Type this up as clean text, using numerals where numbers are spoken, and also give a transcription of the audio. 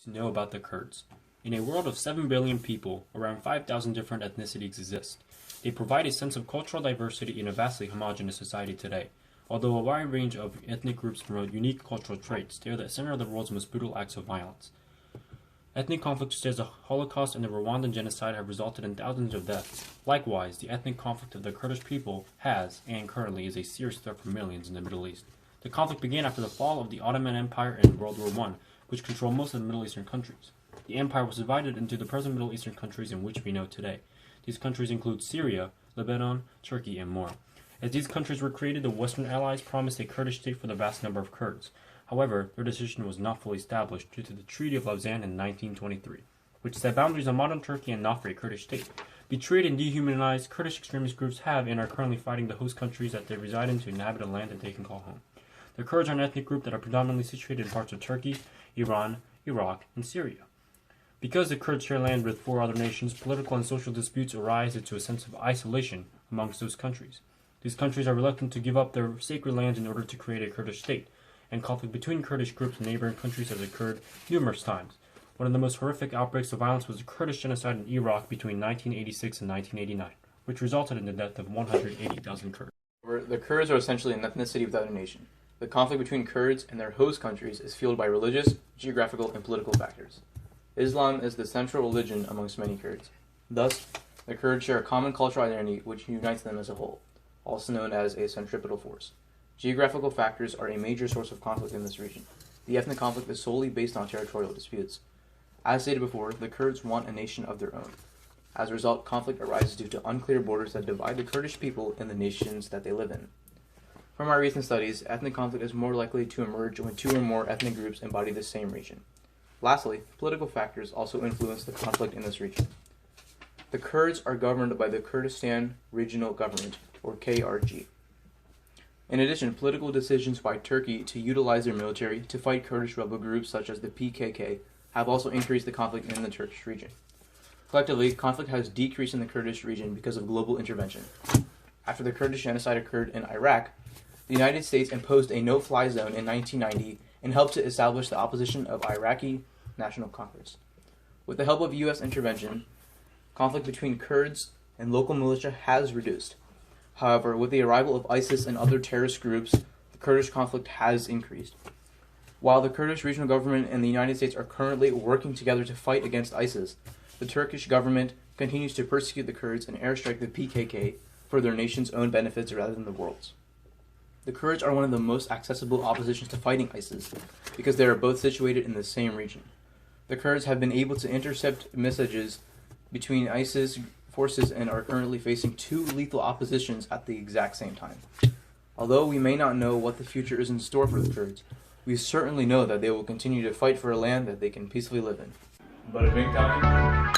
to know about the Kurds. In a world of 7 billion people, around 5,000 different ethnicities exist. They provide a sense of cultural diversity in a vastly homogeneous society today. Although a wide range of ethnic groups promote unique cultural traits, they are the center of the world's most brutal acts of violence. Ethnic conflicts such as the Holocaust and the Rwandan genocide have resulted in thousands of deaths. Likewise, the ethnic conflict of the Kurdish people has, and currently is, a serious threat for millions in the Middle East. The conflict began after the fall of the Ottoman Empire in World War I, which controlled most of the Middle Eastern countries. The empire was divided into the present Middle Eastern countries in which we know today. These countries include Syria, Lebanon, Turkey, and more. As these countries were created, the Western Allies promised a Kurdish state for the vast number of Kurds. However, their decision was not fully established due to the Treaty of Lausanne in 1923, which set boundaries on modern Turkey and not for a Kurdish state. Betrayed and dehumanized, Kurdish extremist groups have and are currently fighting the host countries that they reside in to inhabit a land that they can call home. The Kurds are an ethnic group that are predominantly situated in parts of Turkey, Iran, Iraq, and Syria. Because the Kurds share land with 4 other nations, political and social disputes arise due to a sense of isolation amongst those countries. These countries are reluctant to give up their sacred lands in order to create a Kurdish state, and conflict between Kurdish groups and neighboring countries has occurred numerous times. One of the most horrific outbreaks of violence was the Kurdish genocide in Iraq between 1986 and 1989, which resulted in the death of 180,000 Kurds. The Kurds are essentially an ethnicity without a nation. The conflict between Kurds and their host countries is fueled by religious, geographical, and political factors. Islam is the central religion amongst many Kurds. Thus, the Kurds share a common cultural identity which unites them as a whole, also known as a centripetal force. Geographical factors are a major source of conflict in this region. The ethnic conflict is solely based on territorial disputes. As stated before, the Kurds want a nation of their own. As a result, conflict arises due to unclear borders that divide the Kurdish people and the nations that they live in. From our recent studies, ethnic conflict is more likely to emerge when 2 or more ethnic groups embody the same region. Lastly, political factors also influence the conflict in this region. The Kurds are governed by the Kurdistan Regional Government, or KRG. In addition, political decisions by Turkey to utilize their military to fight Kurdish rebel groups such as the PKK have also increased the conflict in the Turkish region. Collectively, conflict has decreased in the Kurdish region because of global intervention. After the Kurdish genocide occurred in Iraq, the United States imposed a no-fly zone in 1990 and helped to establish the opposition of Iraqi National Congress. With the help of U.S. intervention, conflict between Kurds and local militia has reduced. However, with the arrival of ISIS and other terrorist groups, the Kurdish conflict has increased. While the Kurdish regional government and the United States are currently working together to fight against ISIS, the Turkish government continues to persecute the Kurds and airstrike the PKK for their nation's own benefits rather than the world's. The Kurds are one of the most accessible oppositions to fighting ISIS because they are both situated in the same region. The Kurds have been able to intercept messages between ISIS forces and are currently facing 2 lethal oppositions at the exact same time. Although we may not know what the future is in store for the Kurds, we certainly know that they will continue to fight for a land that they can peacefully live in. But a big time,